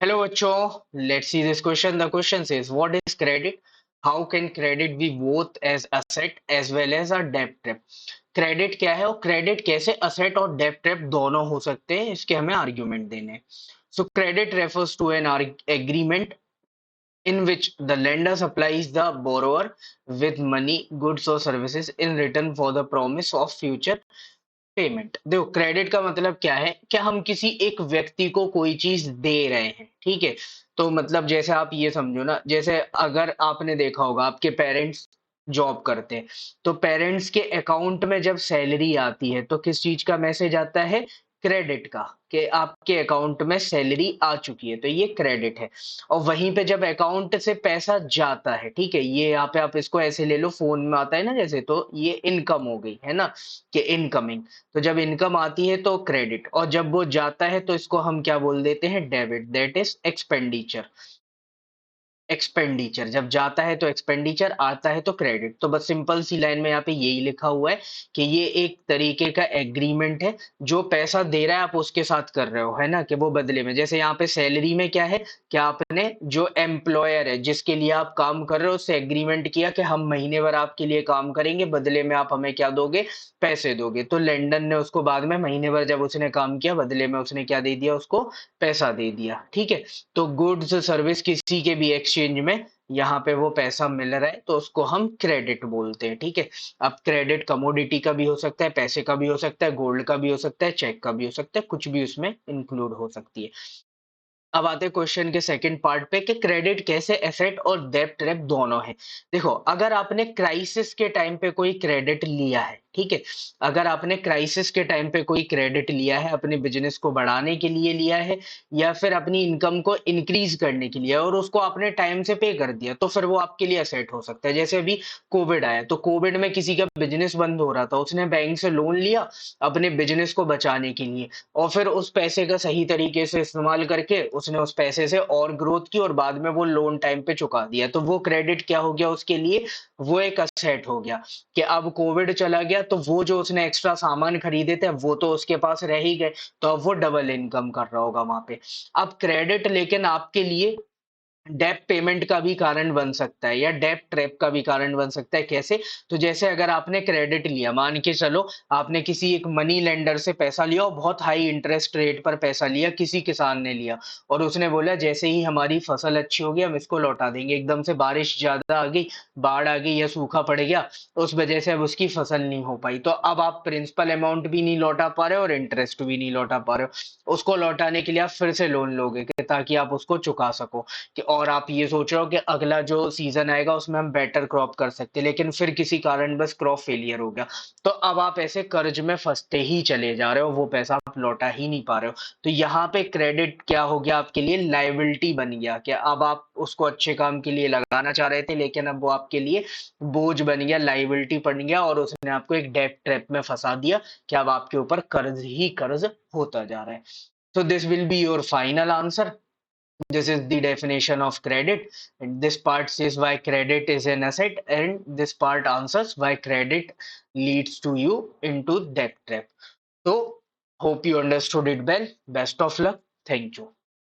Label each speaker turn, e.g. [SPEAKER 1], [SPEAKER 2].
[SPEAKER 1] Hello, Acho. Let's see this question. The question says, what is credit? How can credit be both as asset as well as a debt trap? Credit क्या है और credit कैसे asset और डेब्ट trap दोनों हो सकते हैं, इसके हमें आर्ग्यूमेंट देने हैं. So credit refers to an agreement in which the lender supplies the borrower with money, goods or services in return for the promise of future payment. देखो, क्रेडिट का मतलब क्या है कि हम किसी एक व्यक्ति को कोई चीज दे रहे हैं, ठीक है. तो मतलब जैसे आप ये समझो ना, जैसे अगर आपने देखा होगा आपके पेरेंट्स जॉब करते हैं, तो पेरेंट्स के अकाउंट में जब सैलरी आती है तो किस चीज का मैसेज आता है? क्रेडिट का, कि आपके अकाउंट में सैलरी आ चुकी है, तो ये क्रेडिट है. और वहीं पे जब अकाउंट से पैसा जाता है, ठीक है, ये यहाँ पे आप इसको ऐसे ले लो, फोन में आता है ना जैसे, तो ये इनकम हो गई है ना, कि इनकमिंग. तो जब इनकम आती है तो क्रेडिट, और जब वो जाता है तो इसको हम क्या बोल देते हैं? Debit. That is expenditure. Expenditure जब जाता है तो एक्सपेंडिचर, आता है तो क्रेडिट. तो बस सिंपल सी लाइन में यहाँ पे यही लिखा हुआ है कि ये एक तरीके का एग्रीमेंट है. जो पैसा दे रहा है आप उसके साथ कर रहे हो, है ना, कि वो बदले में, जैसे यहाँ पे सैलरी में क्या है कि आपने जो एम्प्लॉयर है जिसके लिए आप काम कर रहे हो उससे एग्रीमेंट किया कि हम महीने भर आपके लिए काम करेंगे, बदले में आप हमें क्या दोगे? पैसे दोगे. तो लेंडर ने उसको बाद में महीने भर जब उसने काम किया, बदले में उसने क्या दे दिया? उसको पैसा दे दिया, ठीक है. तो गुड्स सर्विस किसी के भी एक्सचेंज में यहाँ पे वो पैसा मिल रहा है तो उसको हम क्रेडिट बोलते हैं, ठीक है. अब क्रेडिट कमोडिटी का भी हो सकता है, पैसे का भी हो सकता है, गोल्ड का भी हो सकता है, चेक का भी हो सकता है, कुछ भी उसमें इंक्लूड हो सकती है. अब आते हैं क्वेश्चन के सेकंड पार्ट पे कि क्रेडिट कैसे एसेट और डेब्ट ट्रैप दोनों है. देखो, अगर आपने क्राइसिस के टाइम पे कोई क्रेडिट लिया है, ठीक है, अगर आपने क्राइसिस के टाइम पे कोई क्रेडिट लिया है, अपने बिजनेस को बढ़ाने के लिए लिया है या फिर अपनी इनकम को इंक्रीज करने के लिए, और उसको आपने टाइम से पे कर दिया, तो फिर वो आपके लिए एसेट हो सकता है. जैसे अभी कोविड आया, तो कोविड में किसी का बिजनेस बंद हो रहा था, उसने बैंक से लोन लिया अपने बिजनेस को बचाने के लिए, और फिर उस पैसे का सही तरीके से इस्तेमाल करके उसने उस पैसे से और ग्रोथ की और बाद में वो लोन टाइम पे चुका दिया, तो वो क्रेडिट क्या हो गया उसके लिए? वो एक असेट हो गया, कि अब कोविड चला गया तो वो जो उसने एक्स्ट्रा सामान खरीदे थे वो तो उसके पास रह ही गए, तो अब वो डबल इनकम कर रहा होगा वहां पे. अब क्रेडिट लेकिन आपके लिए डेब्ट पेमेंट का भी कारण बन सकता है या डेब्ट ट्रैप का भी कारण बन सकता है. कैसे? तो जैसे अगर आपने क्रेडिट लिया, मान के चलो आपने किसी एक मनी लेंडर से पैसा लिया और बहुत हाई इंटरेस्ट रेट पर पैसा लिया, किसी किसान ने लिया, और उसने बोला जैसे ही हमारी फसल अच्छी होगी हम इसको लौटा देंगे. एकदम से बारिश ज्यादा आ गई, बाढ़ आ गई या सूखा पड़ गया, उस वजह से अब उसकी फसल नहीं हो पाई, तो अब आप प्रिंसिपल अमाउंट भी नहीं लौटा पा रहे हो और इंटरेस्ट भी नहीं लौटा पा रहे हो. उसको लौटाने के लिए आप फिर से लोन लोगे ताकि आप उसको चुका सको, कि और आप ये सोच रहे हो कि अगला जो सीजन आएगा उसमें हम बेटर क्रॉप कर सकते हैं, लेकिन फिर किसी कारण बस क्रॉप फेलियर हो गया, तो अब आप ऐसे कर्ज में फंसते ही चले जा रहे हो, वो पैसा आप लौटा ही नहीं पा रहे हो. तो यहाँ पे क्रेडिट क्या हो गया आपके लिए? लायबिलिटी बन गया, कि अब आप उसको अच्छे काम के लिए लगाना चाह रहे थे लेकिन अब वो आपके लिए बोझ बन गया, लायबिलिटी बन गया, और उसने आपको एक डेट ट्रैप में फंसा दिया कि अब आपके ऊपर कर्ज ही कर्ज होता जा रहा है. So this will be your final answer. This is the definition of credit. And this part says why credit is an asset, and this part answers why credit leads to you into debt trap. So, hope you understood it well. Best of luck. Thank you.